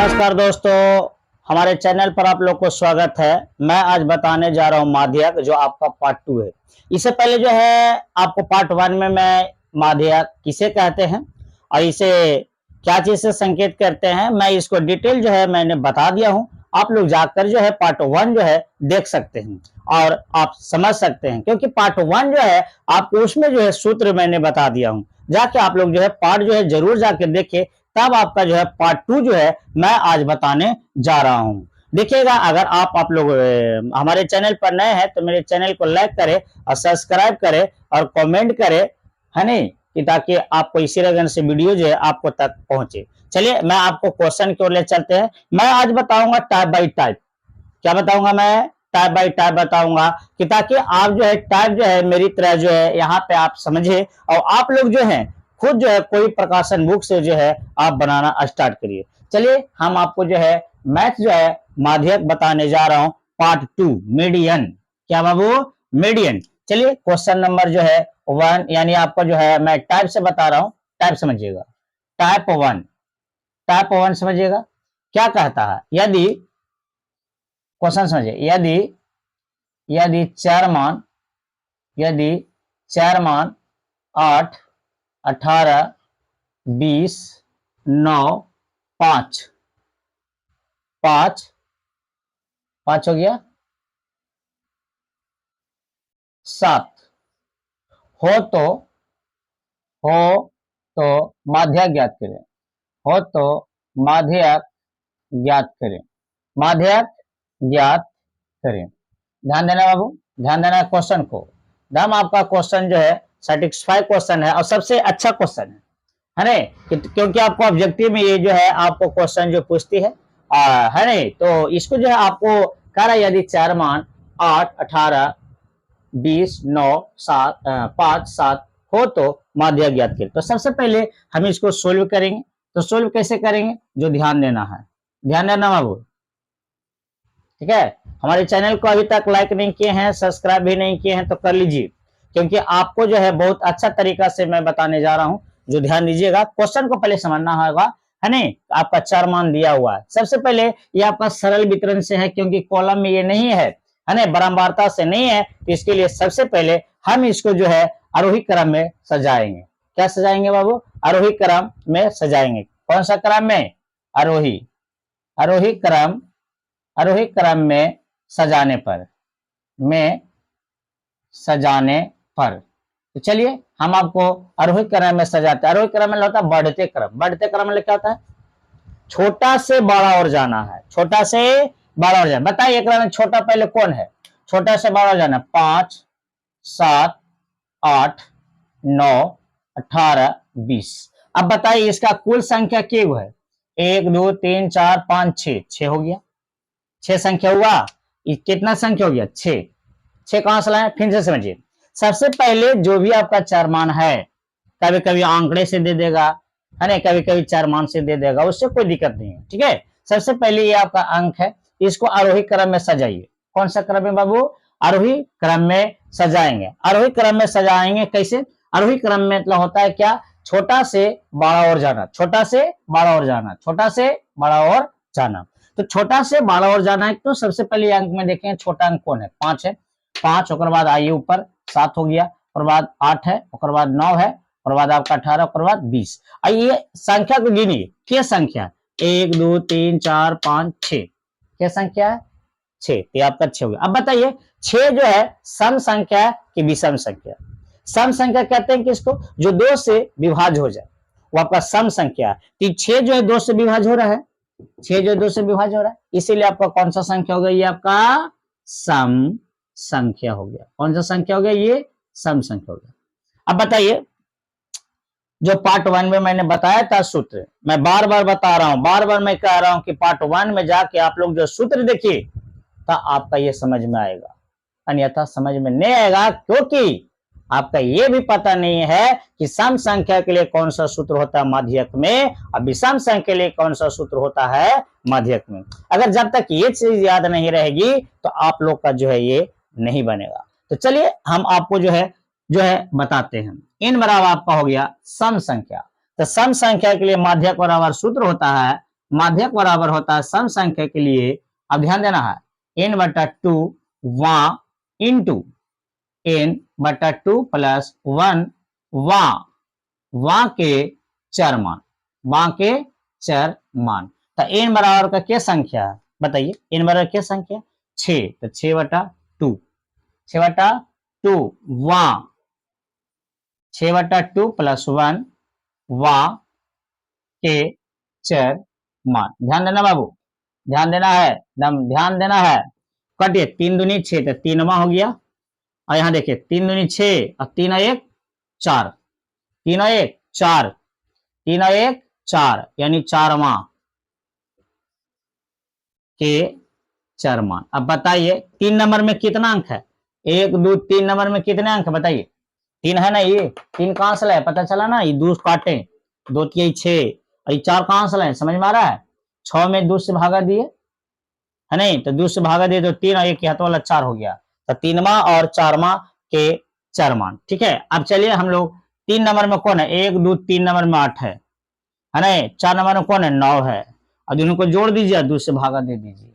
नमस्कार दोस्तों, हमारे चैनल पर आप लोग को स्वागत है। मैं आज बताने जा रहा हूँ माध्यक, जो आपका पार्ट 2 है। इससे पहले जो है आपको पार्ट 1 में मैं माध्यक किसे कहते हैं और इसे क्या चीज से संकेत करते हैं, मैं इसको डिटेल जो है मैंने बता दिया हूँ। आप लोग जाकर जो है पार्ट 1 जो है देख सकते हैं और आप समझ सकते हैं, क्योंकि पार्ट 1 जो है आपको उसमें जो है सूत्र मैंने बता दिया हूँ। जाके आप लोग जो है पार्ट जो है जरूर जाके देखे, तब आपका जो है पार्ट 2 जो है मैं आज बताने जा रहा हूं। देखिएगा, अगर आप लोग हमारे चैनल पर नए हैं तो मेरे चैनल को लाइक करें और सब्सक्राइब करें और कमेंट करें, है नहीं, कि ताकि आपको इसी तरह से वीडियो जो है आपको तक पहुंचे। चलिए मैं आपको क्वेश्चन की ओर ले चलते हैं। मैं आज बताऊंगा टाइप बाय टाइप। क्या बताऊंगा मैं? टाइप बाय टाइप बताऊंगा, कि ताकि आप जो है टाइप जो है मेरी तरह जो है यहाँ पे आप समझे और आप लोग जो है खुद जो है कोई प्रकाशन बुक से जो है आप बनाना स्टार्ट करिए। चलिए हम आपको जो है मैथ जो है माध्यक बताने जा रहा हूं, पार्ट 2 मीडियन। क्या बाबू? मीडियन। चलिए क्वेश्चन नंबर जो है 1, यानी आपको जो है मैं टाइप से बता रहा हूं, टाइप समझिएगा। टाइप 1, टाइप 1 समझिएगा क्या कहता है। यदि क्वेश्चन समझिए, यदि यदि चार मान, यदि चार मान 8, 18, 20, 9, 5, 5 5 हो गया, 7 हो तो माध्यक ज्ञात करें। हो तो माध्यक ज्ञात करें। माध्यक ज्ञात करें। ध्यान देना बाबू, ध्यान देना क्वेश्चन को। दाम आपका क्वेश्चन जो है सेटिस्फाई क्वेश्चन है और सबसे अच्छा क्वेश्चन है नहीं, क्योंकि आपको ऑब्जेक्टिव में ये जो है आपको क्वेश्चन जो पूछती है नहीं, तो इसको जो है आपको कह रहा है यदि चार मान 8, 18, 20, 9, 7, 5, 7 हो तो माध्यक ज्ञात करें। तो सबसे पहले हम इसको सोल्व करेंगे। तो सोल्व कैसे करेंगे, जो ध्यान देना है, ध्यान देना बाबू, ठीक है। हमारे चैनल को अभी तक लाइक नहीं किए हैं, सब्सक्राइब भी नहीं किए हैं तो कर लीजिए, क्योंकि आपको जो है बहुत अच्छा तरीका से मैं बताने जा रहा हूं। जो ध्यान दीजिएगा, क्वेश्चन को पहले समझना होगा, है नहीं। आपका चार मान दिया हुआ है। सबसे पहले ये आपका सरल वितरण से है, क्योंकि कॉलम में ये नहीं है नहीं, बारंबारता से नहीं है। तो इसके लिए सबसे पहले हम इसको जो है आरोही क्रम में सजाएंगे। क्या सजाएंगे बाबू? आरोही क्रम में सजाएंगे। कौन सा क्रम में? आरोही। आरोही क्रम, आरोही क्रम में सजाने पर, में सजाने पर। तो चलिए हम आपको आरोही क्रम में सजाते हैं। आरोही क्रम में होता है बढ़ते क्रम। बढ़ते क्रम में क्या होता है? छोटा से बड़ा और जाना है, छोटा से बड़ा और जाना। बताइए क्रम में छोटा पहले कौन है? छोटा से बड़ा और जाना 5, 7, 8, 9, 18, 20। अब बताइए इसका कुल संख्या क्या है? 1, 2, 3, 4, 5, 6, 6 हो गया। 6 संख्या हुआ। कितना संख्या हो गया? 6। 6 कहां से लाए? फिर से समझिए। सबसे पहले जो भी आपका चार मान है, कभी कभी आंकड़े से दे देगा, है ना, कभी कभी चार मान से दे देगा, उससे कोई दिक्कत नहीं है, ठीक है। सबसे पहले ये आपका अंक है, इसको आरोही क्रम में सजाइए। कौन सा क्रम में बाबू? आरोही क्रम में सजाएंगे। आरोही क्रम में सजाएंगे कैसे? आरोही क्रम में मतलब होता है क्या? छोटा से बड़ा और जाना, छोटा से बड़ा और जाना, छोटा से बड़ा और जाना। तो छोटा से बड़ा और जाना है, तो सबसे पहले अंक में देखें छोटा अंक कौन है? 5 है। 5 और बाद आइए ऊपर 7 हो गया, और बाद 8 है, और बाद 9 है, और बाद आपका 18, और बाद 20। आइए संख्या को गिनिए। क्या संख्या? 1, 2, 3, 4, 5, 6। क्या संख्या है? 6। ये आपका 6 हो गया। अब बताइए 6 जो है सम संख्या है कि विषम संख्या? सम संख्या कहते हैं किसको? जो 2 से विभाज्य हो जाए, वो आपका सम संख्या है। तो 6 जो है 2 से विभाज्य हो रहा है, 6 जो 2 से विभाज्य हो रहा है, इसीलिए आपका कौन सा संख्या हो गया? ये आपका सम संख्या हो गया। कौन सा संख्या हो गया? ये सम संख्या हो गया। अब बताइए, जो पार्ट 1 में मैंने बताया था सूत्र, मैं बार बार बता रहा हूं, बार बार मैं कह रहा हूं कि पार्ट 1 में जाके आप लोग जो सूत्र देखिए, तो आपका ये समझ में आएगा, अन्यथा समझ में नहीं आएगा, क्योंकि आपका ये भी पता नहीं है कि सम संख्या के लिए कौन सा सूत्र होता है माध्यक में, और विषम संख्या के लिए कौन सा सूत्र होता है माध्यक में। अगर जब तक ये चीज याद नहीं रहेगी तो आप लोग का जो है ये नहीं बनेगा। तो चलिए हम आपको जो है बताते हैं। इन बराबर आपका हो गया सम संख्या। तो सम संख्या के लिए माध्यक बराबर सूत्र होता है माध्यक बराबर होता है सम संख्या के लिए, अब ध्यान देना है, n/2 वहां इंटू n/2 प्लस 1 वहां के चर मान, वहां के चर मान। तो n बराबर का क्या संख्या है बताइए, n बराबर क्या संख्या 6, तो 6/2, 6/2 वहां 6/2 प्लस 1 वहां के चर मान। ध्यान देना बाबू, ध्यान देना है, एकदम ध्यान देना है। कटिए, 3 दूनी 6, तो 3वां हो गया, और यहां देखिए 3 दूनी 6 और 3 और 1 4, 3 और 1 4, 3 और 1 4, यानी 4वां के चर मान। अब बताइए 3 नंबर में कितना अंक है, 1 2 3 नंबर में कितने अंक है बताइए, 3 है ना, ये 3 कहां से लाए पता चला ना, ये 2 काटे, 2 3 6, और ये 4 कहां से लाए समझ में आ रहा है, 6 में 2 से भागा दिए है नहीं, तो 2 से भागा दिए तो 3 और 1 के हाथ वाला 4 हो गया, तो 3वां और 4वां के चर मान। ठीक है, अब चलिए हम लोग 3 नंबर में कौन है, 1 2 3 नंबर में 8 है नहीं, 4 नंबर में कौन है 9 है, और दोनों को जोड़ दीजिए, 2 से भागा दे दीजिए,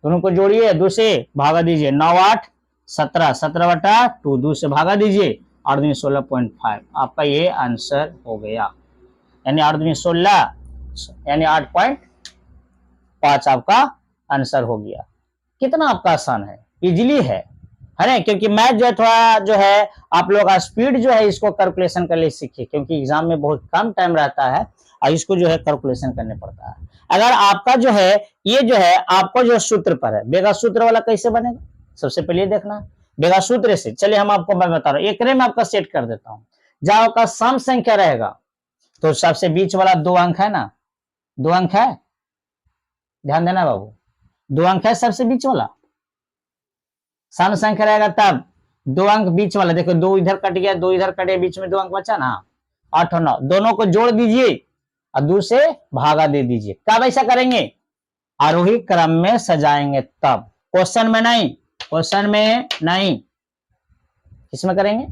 दोनों को जोड़िए, 2 से भागा दीजिए, 9 8 17, 17/2 2 से भागा दीजिए, 8 दूनी 16.5, आपका ये आंसर हो गया, यानी 8 दूनी 16 यानी 8.5 आपका आंसर हो गया। कितना आपका आसान है, इजीली है ना, क्योंकि मैथ जो है थोड़ा जो है आप लोग का स्पीड जो है इसको कैलकुलेशन कर ले सीखिए, क्योंकि एग्जाम में बहुत कम टाइम रहता है और इसको जो है कैलकुलेशन करने पड़ता है। अगर आपका जो है ये जो है आपको जो सूत्र पर है, बेगा सूत्र वाला कैसे बनेगा, सबसे पहले देखना बेगा सूत्र से। चलिए हम आपको मैं बता रहा हूँ, एक में आपका सेट कर देता हूँ, जहां आपका सम संख्या रहेगा तो सबसे बीच वाला 2 अंक है ना, 2 अंक है, ध्यान देना बाबू, 2 अंक है सबसे बीच वाला, सम संख्या रहेगा तब 2 अंक बीच वाला, देखो 2 इधर कट गया, 2 इधर कटे, बीच में 2 अंक बचा ना, 8 और 9, दोनों को जोड़ दीजिए और 2 से भागा दे दीजिए। कब ऐसा करेंगे, आरोही क्रम में सजाएंगे तब, क्वेश्चन में नहीं, क्वेश्चन में नहीं, किसमें करेंगे,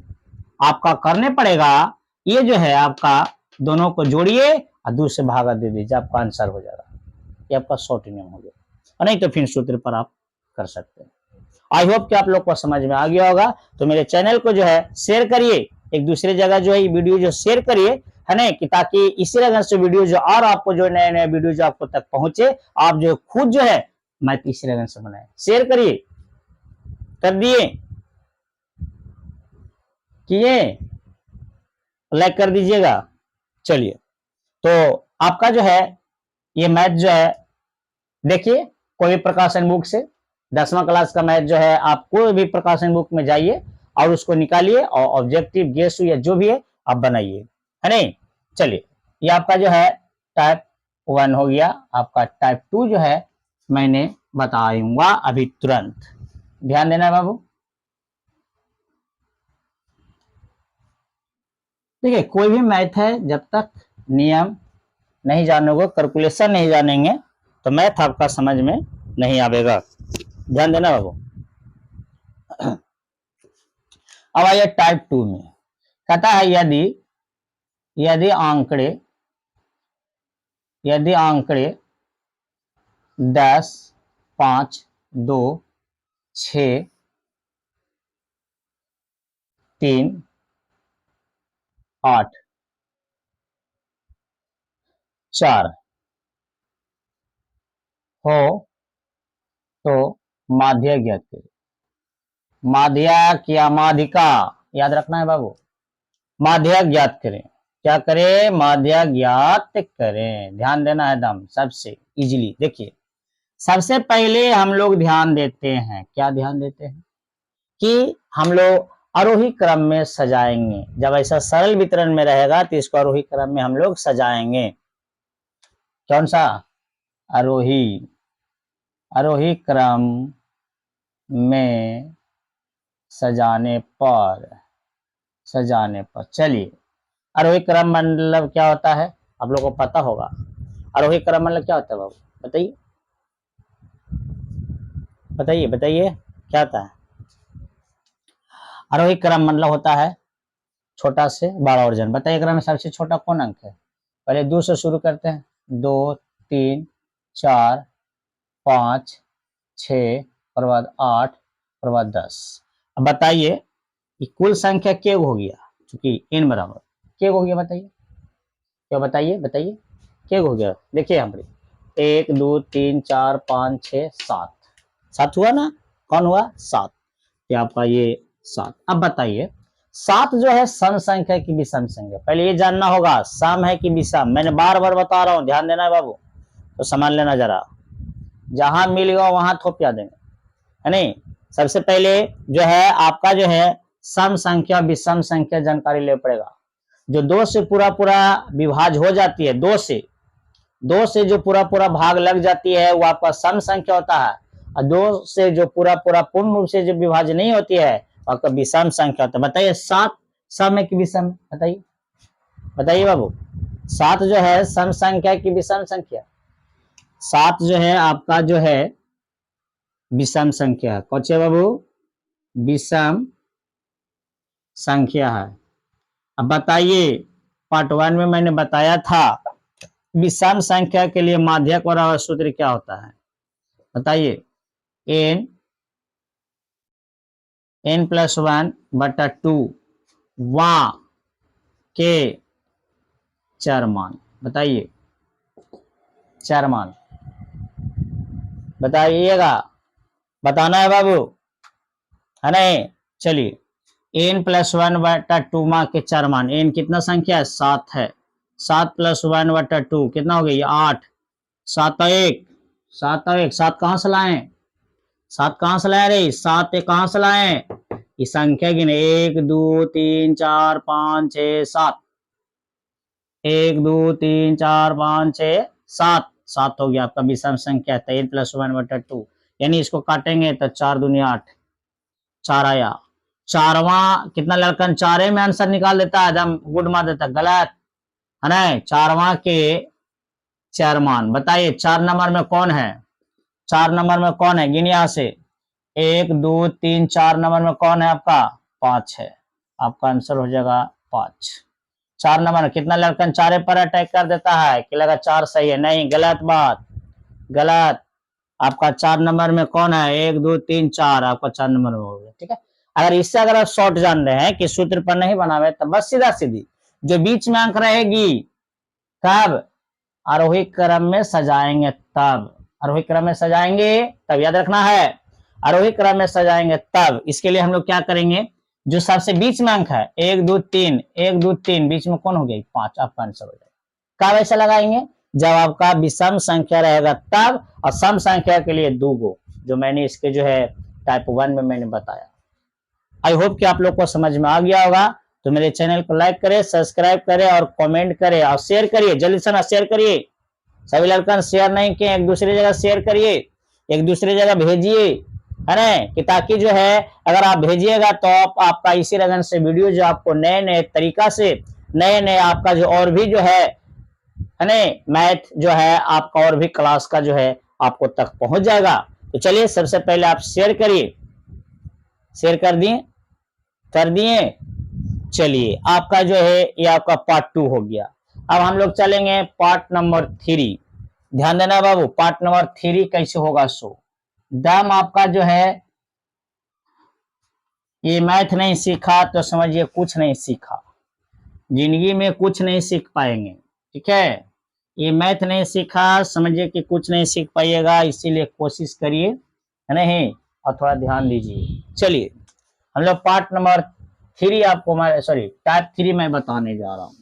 आपका करने पड़ेगा, ये जो है आपका दोनों को जोड़िए और 2 से भागा दे दीजिए, आपका आंसर हो जाएगा, ये आपका शॉर्ट नियम हो गया, और नहीं तो फिर सूत्र पर आप कर सकते हैं। आई होप कि आप लोग को समझ में आ गया होगा, तो मेरे चैनल को जो है शेयर करिए, एक दूसरे जगह जो है ये वीडियो जो शेयर करिए है ना, कि ताकि इसी तरह से वीडियो जो और आपको जो नए नए वीडियो जो आपको तक पहुंचे, आप जो खुद जो है मैथ इसी तरह से बनाए, शेयर करिए, कर दिए, किए, लाइक कर दीजिएगा। चलिए, तो आपका जो है ये मैथ जो है देखिए, कोई प्रकाशन बुक से 10वां क्लास का मैथ जो है आप कोई भी प्रकाशन बुक में जाइए और उसको निकालिए और ऑब्जेक्टिव गेस या जो भी है आप बनाइए, है नहीं। चलिए, ये आपका जो है टाइप 1 हो गया, आपका टाइप 2 जो है मैंने बताऊंगा अभी तुरंत, ध्यान देना बाबू। देखिए, कोई भी मैथ है जब तक नियम नहीं जानोगे, कैलकुलेशन नहीं जानेंगे, तो मैथ आपका समझ में नहीं आएगा, ध्यान देना बाबू। अब आइए टाइप 2 में, कहता है यदि यदि आंकड़े 10 5 2 6 3 8 4 हो तो माध्यक ज्ञात करें। माध्यक या माध्यिका याद रखना है बाबू, माध्यक ज्ञात करें, क्या करें, माध्यक ज्ञात करें, ध्यान देना है दम, सबसे इजीली। देखिए, सबसे पहले हम लोग ध्यान देते हैं, क्या ध्यान देते हैं कि हम लोग आरोही क्रम में सजाएंगे, जब ऐसा सरल वितरण में रहेगा तो इसको आरोही क्रम में हम लोग सजाएंगे, कौन सा, आरोही आरोही क्रम में सजाने पर चलिए, आरोही क्रम मतलब क्या होता है आप लोगों को पता होगा, आरोही क्रम मतलब क्या होता है बाबू, बताइए बताइए बताइए, क्या होता है, आरोही क्रम मतलब होता है छोटा से बड़ा वर्जन। बताइए क्रम में सबसे छोटा कौन अंक है, पहले 2 से शुरू करते हैं, 2 3 4, 5, 6 और बाद 8 और बाद 10। अब बताइए कि कुल संख्या क्या हो गया, क्योंकि n बराबर क्या हो गया, बताइए क्या, बताइए बताइए क्या हो गया। देखिए यहाँ पर 1 2 3 4 5 6 7, 7 हुआ ना, कौन हुआ 7, ये आपका ये 7। अब बताइए 7 जो है सम संख्या की विषम संख्या, पहले ये जानना होगा सम है कि विषम। मैंने बार बार बता रहा हूँ, ध्यान देना है बाबू, तो समझ लेना जरा, जहां मिलेगा वहां थोपिया देंगे, है नहीं। सबसे पहले जो है आपका जो है सम संख्या विषम संख्या जानकारी ले पड़ेगा। जो 2 से पूरा पूरा विभाज हो जाती है, 2 से जो पूरा पूरा भाग लग जाती है वो आपका सम संख्या होता है, और 2 से जो पूरा पूरा पूर्ण रूप से जो विभाजन नहीं होती है आपका विषम संख्या होता है। बताइए 7 सम है कि विषम, बताइए बताइए बाबू, 7 जो है सम संख्या की विषम संख्या, 7 जो है आपका जो है विषम संख्या, कौन सी है बाबू, विषम संख्या है। अब बताइए पार्ट 1 में मैंने बताया था विषम संख्या के लिए माध्यक और सूत्र क्या होता है, बताइए। n+1/2 वा के चार मान, बताइए चार मान बताइएगा, बताना है बाबू, है नहीं। चलिए n+1/2 माँ के चार मान, n कितना संख्या है 7 है, 7 + 1/2 कितना हो गया 8, 7 और 1, 7 और 1, 7 कहां से लाए, 7 कहां से लाए रे, 7 कहां से लाए, ये संख्या गिने 1 2 3 4 5 6 7, 1 2 3 4 5 6 7, 7 हो गया आपका विषम संख्या, तो n+1/2, यानी इसको काटेंगे तो 4 दूनी 8, 4 आया, चारवा कितना लड़कन चारे में आंसर निकाल देता है, एकदम गुड मार देता, गलत है ना। चारवा के चार मान, बताइए 4 नंबर में कौन है, 4 नंबर में कौन है, गिन यहां से 1 2 3 4 नंबर में कौन है आपका 5 है, आपका आंसर हो जाएगा 5। 4 नंबर में कितना लड़कन चारे पर अटैक कर देता है कि लगा 4 सही है, नहीं गलत बात, गलत। आपका 4 नंबर में कौन है, 1 2 3 4, आपका 4 नंबर में हो गया, ठीक है। अगर इससे अगर आप शॉर्ट जान रहे हैं कि सूत्र पर नहीं बनावे, तो बस सीधा सीधी जो बीच में अंक रहेगी तब आरोही क्रम में सजाएंगे, तब आरोही क्रम में सजाएंगे, तब याद रखना है आरोही क्रम में सजाएंगे तब। इसके लिए हम लोग क्या करेंगे, जो सबसे बीच में अंक है 1 2 3, 1 2 3 बीच में कौन हो गया 5, आपका आंसर हो जाएगा। कब ऐसा लगाएंगे, जब आपका विषम संख्या रहेगा तब, और सम संख्या के लिए 2 गो, जो मैंने इसके जो है टाइप 1 में मैंने बताया। आई होप कि आप लोग को समझ में आ गया होगा। तो मेरे चैनल को लाइक करें, सब्सक्राइब करें और कमेंट करें और शेयर करिए, जल्दी से ना शेयर करिए, सभी लड़कन शेयर नहीं किए, एक दूसरी जगह शेयर करिए, एक दूसरी जगह भेजिए, है ना, कि ताकि जो है अगर आप भेजिएगा तो आपका इसी लगन से वीडियो जो आपको नए नए तरीका से, नए नए आपका जो और भी जो है ना मैथ जो है आपका और भी क्लास का जो है आपको तक पहुंच जाएगा। तो चलिए सबसे पहले आप शेयर करिए, शेयर कर दिए, कर दिए। चलिए आपका जो है ये आपका पार्ट 2 हो गया। अब हम लोग चलेंगे पार्ट नंबर 3, ध्यान देना बाबू, पार्ट नंबर 3 कैसे होगा सो दम आपका जो है, ये मैथ नहीं सीखा तो समझिए कुछ नहीं सीखा, जिंदगी में कुछ नहीं सीख पाएंगे, ठीक है। ये मैथ नहीं सीखा समझिए कि कुछ नहीं सीख पाइएगा, इसीलिए कोशिश करिए, है नहीं, और थोड़ा ध्यान दीजिए। चलिए हम लोग पार्ट नंबर 3 आपको, सॉरी टाइप 3 मैं बताने जा रहा हूँ।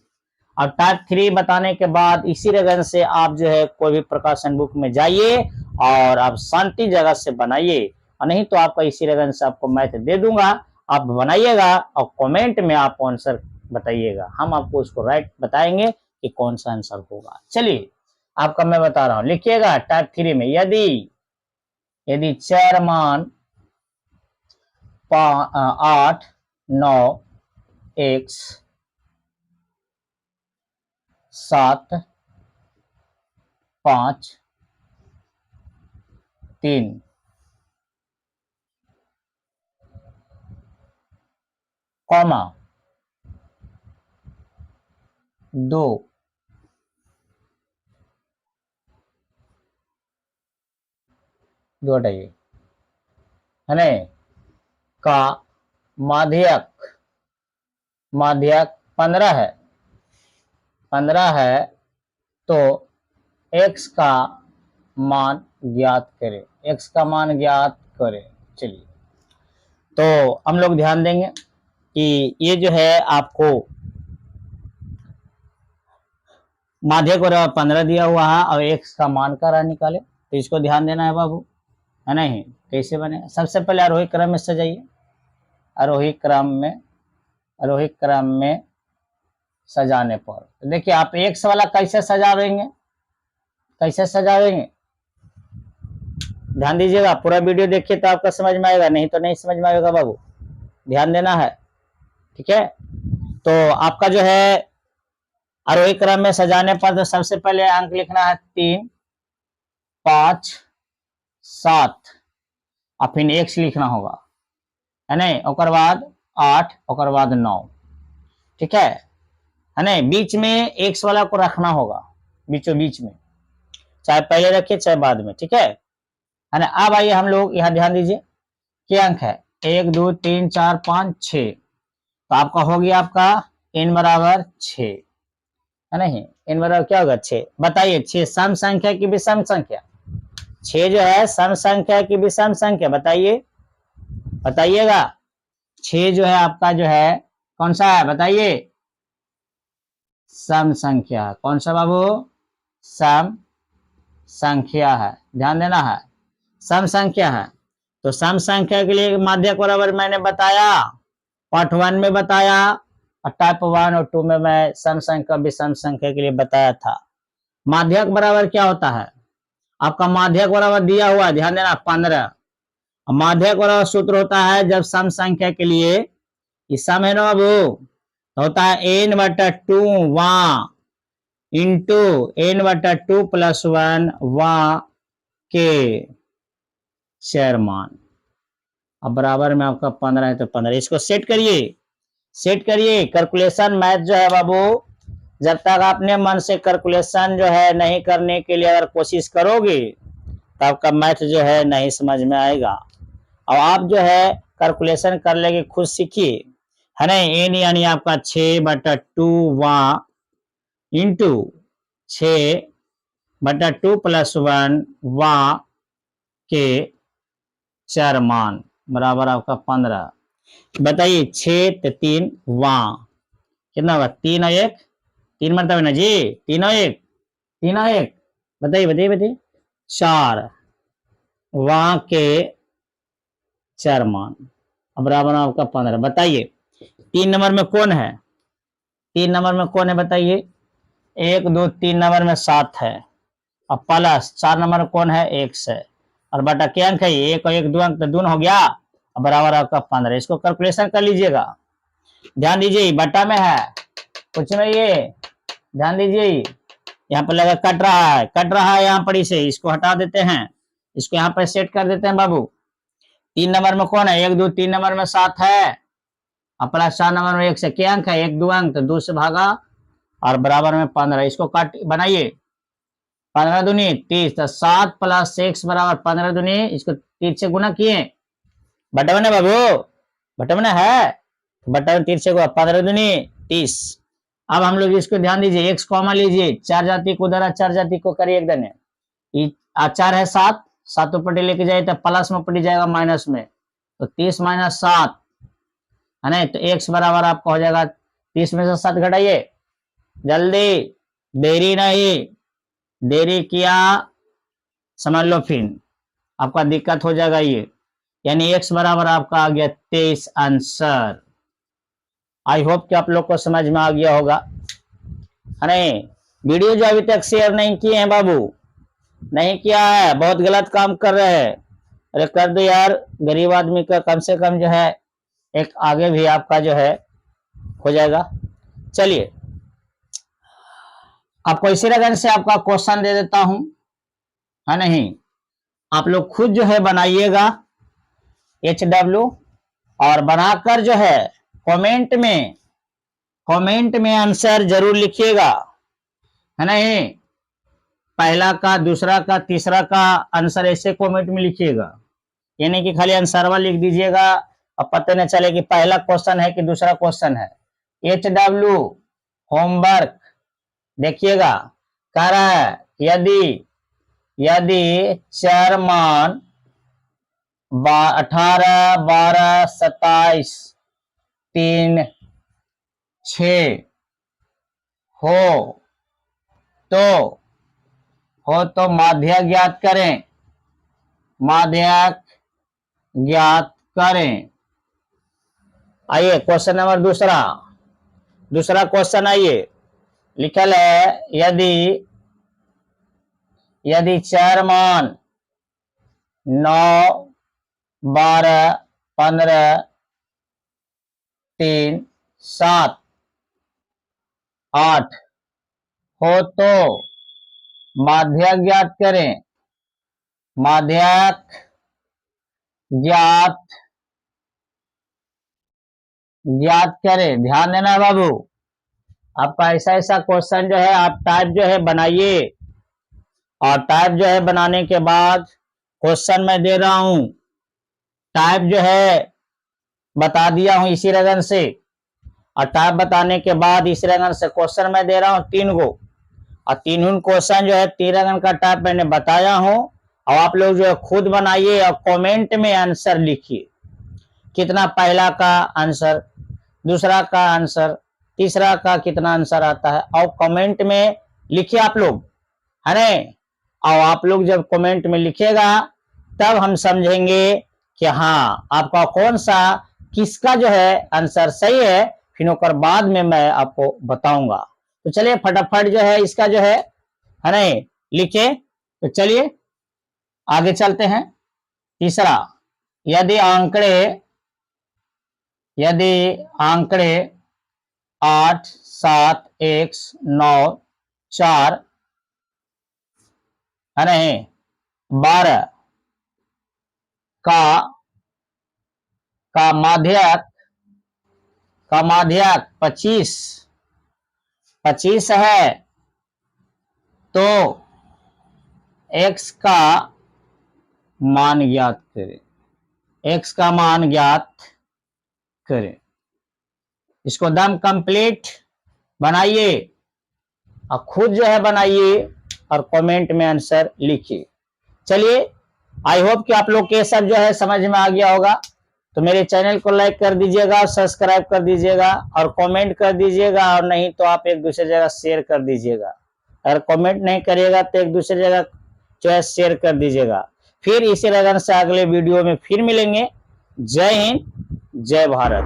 और टाइप 3 बताने के बाद इसी लगन से आप जो है कोई भी प्रकाशन बुक में जाइए और आप शांति जगह से बनाइए, और नहीं तो आपका इसी लगन से आपको मैथ दे दूंगा, आप बनाइएगा और कमेंट में आप आंसर बताइएगा, हम आपको उसको राइट बताएंगे कि कौन सा आंसर होगा। चलिए आपका मैं बता रहा हूं, लिखिएगा टाइप 3 में, यदि यदि चार मान 8 9 x 7 5 3 कॉमा 2 2 हटाइए, है नहीं, का माध्यक, माध्यक 15 है, 15 है, तो x का मान ज्ञात करें, x का मान ज्ञात करें। चलिए, तो हम लोग ध्यान देंगे कि ये जो है आपको माध्यक और 15 दिया हुआ है और x का मान का निकाले, तो इसको ध्यान देना है बाबू, है नहीं। कैसे बने, सबसे पहले आरोही क्रम में सजाइए, आरोही क्रम में, आरोही क्रम में सजाने पर देखिए आप x वाला कैसे सजावेंगे, कैसे सजावेंगे, ध्यान दीजिएगा, पूरा वीडियो देखिए तो आपका समझ में आएगा, नहीं तो नहीं समझ में आएगा बाबू, ध्यान देना है, ठीक है। तो आपका जो है आरोही क्रम में सजाने पर तो सबसे पहले अंक लिखना है 3, 5, 7 और फिर x लिखना होगा, है नहीं, और बाद 8 और बाद 9, ठीक है नहीं। बीच में x वाला को रखना होगा, बीचों बीच में, चाहे पहले रखिए चाहे बाद में, ठीक है ना। अब आइए हम लोग यहाँ ध्यान दीजिए, क्या अंक है 1 2 3 4 5 6, तो आपका हो गया आपका n बराबर 6, है नहीं, n बराबर क्या होगा 6। बताइए 6 सम संख्या की विषम संख्या, 6 जो है सम संख्या की विषम संख्या, बताइए, बताइएगा 6 जो है आपका जो है कौन सा है, बताइए, सम संख्या, कौन सा बाबू, सम संख्या है, ध्यान देना है, सम संख्या है। तो सम संख्या के लिए माध्यक बराबर मैंने बताया, पार्ट 1 में बताया, और टाइप 1 और 2 में मैं सम संख्या विषम संख्या के लिए बताया था। माध्यक बराबर क्या होता है, आपका माध्यक बराबर दिया हुआ, ध्यान देना 15, माध्यक बराबर सूत्र होता है जब सम संख्या के लिए, इस सम है ना बाबू, होता है n/2 वहां इंटू n/2 + 1 वहां के शेयर मान, अब बराबर में आपका 15 है तो 15, इसको सेट करिए, सेट करिए। कैलकुलेशन मैथ जो है बाबू, जब तक आपने मन से कैलकुलेशन जो है नहीं करने के लिए अगर कोशिश करोगे तो आपका मैथ जो है नहीं समझ में आएगा, और आप जो है कैलकुलेशन कर लेंगे, खुद सीखिए, है नहीं। एन यानी आपका 6/2 वहां इंटू 6/2 + 1 वहां के चार मान बराबर आपका 15। बताइए 6 तो 3 वहां कितना होगा, 3 और 1, 3 मतलब है ना जी, 3 और 1, 3 और 1, बताइए बताइए बताइए, 4 वहां के चार मान, अब बराबर आपका 15। बताइए 3 नंबर में कौन है, 3 नंबर में कौन है, बताइए, 1 2 3 नंबर में 7 है, और प्लस 4 नंबर में कौन है, 1 है, और बटा क्या अंक है, 1 और 1 2 अंक तो दून हो गया, बराबर आपका 15। इसको कैलकुलेशन कर लीजिएगा, ध्यान दीजिए बटा में है, कुछ में ये ध्यान दीजिए, यहाँ पर लगा कट रहा है, कट रहा है यहाँ पर, इसे इसको हटा देते हैं, इसको यहाँ पर सेट कर देते हैं बाबू। 3 नंबर में कौन है, 1 2 3 नंबर में 7 है, और प्लस 4 नंबर में 1 से क्या अंक है, 1 2 अंक तो 2 से भागा, और बराबर में 15। इसको काट बनाइए, 15 दूनी 30, तो 7 + 6 बराबर 15 दूनी, इसको 3 से गुना किए, बटा में बाबू, बटा में है, बटा में 3 से 15 दूनी 30। अब हम लोग इसको ध्यान दीजिए, x कॉमा लीजिए, 4 जाति को उधर 4 जाति को करिए एक दने, 4 है 7, 7 ऊपर लेके जाए तो प्लस में पड़ जाएगा माइनस में, तो 30 - 7 है ना, तो x बराबर आपका हो जाएगा 30 में से 7 घटाइए, जल्दी, देरी नहीं, देरी किया समझ लो फिर आपका दिक्कत हो जाएगा ये, यानी x बराबर आपका आ गया 23 आंसर। आई होप कि आप लोग को समझ में आ गया होगा, अरे वीडियो जो अभी तक शेयर नहीं किए हैं बाबू, नहीं किया है, बहुत गलत काम कर रहे हैं, अरे कर दो यार, गरीब आदमी का कम से कम जो है एक आगे भी आपका जो है हो जाएगा। चलिए आपको इसी तरह से आपका क्वेश्चन दे देता हूं, है नहीं, आप लोग खुद जो है बनाइएगा HW, और बनाकर जो है कमेंट में आंसर जरूर लिखिएगा, है नहीं, पहला का, दूसरा का, तीसरा का आंसर ऐसे कमेंट में लिखिएगा, यानी कि खाली आंसरवा लिख दीजिएगा और पता न चले कि पहला क्वेश्चन है कि दूसरा क्वेश्चन है। HW होमवर्क देखिएगा, कह रहा है यदि 4 मान 18, 12, 27, 3, 6 हो तो माध्यक ज्ञात करें, माध्यक ज्ञात करें। आइए क्वेश्चन नंबर दूसरा क्वेश्चन आइए, लिखल है यदि 4 मान 9, 12, 15, 3, 7, 8 हो तो माध्यक ज्ञात करें, माध्यक ज्ञात करें। ध्यान देना बाबू, आपका ऐसा क्वेश्चन जो है आप टाइप जो है बनाइए, और टाइप जो है बनाने के बाद क्वेश्चन मैं दे रहा हूं, टाइप जो है बता दिया हूं इसी रगन से, और टाइप बताने के बाद इसी रगन से क्वेश्चन मैं दे रहा हूं 3 गो, और तीनों क्वेश्चन जो है 3 रगन का टाइप मैंने बताया हूं। और आप लोग जो है खुद बनाइए और कमेंट में आंसर लिखिए, कितना पहला का आंसर, दूसरा का आंसर, तीसरा का कितना आंसर आता है, और कमेंट में लिखिए आप लोग, है ना। और आप लोग जब कमेंट में लिखेगा तब हम समझेंगे कि हाँ आपका कौन सा किसका जो है आंसर सही है, फिर ओकर बाद में मैं आपको बताऊंगा। तो चलिए फटाफट जो है इसका जो है ना लिखे। तो चलिए आगे चलते हैं। तीसरा, यदि आंकड़े 8, 7, 1, 9, 4 है नहीं 12 का माध्यक 25 है तो x का मान ज्ञात करें, x का मान ज्ञात करें। इसको दम कंप्लीट बनाइए और खुद जो है बनाइए और कमेंट में आंसर लिखिए। चलिए आई होप कि आप लोग के सब जो है समझ में आ गया होगा। तो मेरे चैनल को लाइक कर दीजिएगा, सब्सक्राइब कर दीजिएगा और कमेंट कर दीजिएगा, और नहीं तो आप एक दूसरे जगह शेयर कर दीजिएगा। अगर कमेंट नहीं करिएगा तो एक दूसरे जगह जो है शेयर कर दीजिएगा। फिर इसी लगन से अगले वीडियो में फिर मिलेंगे। जय हिंद, जय भारत।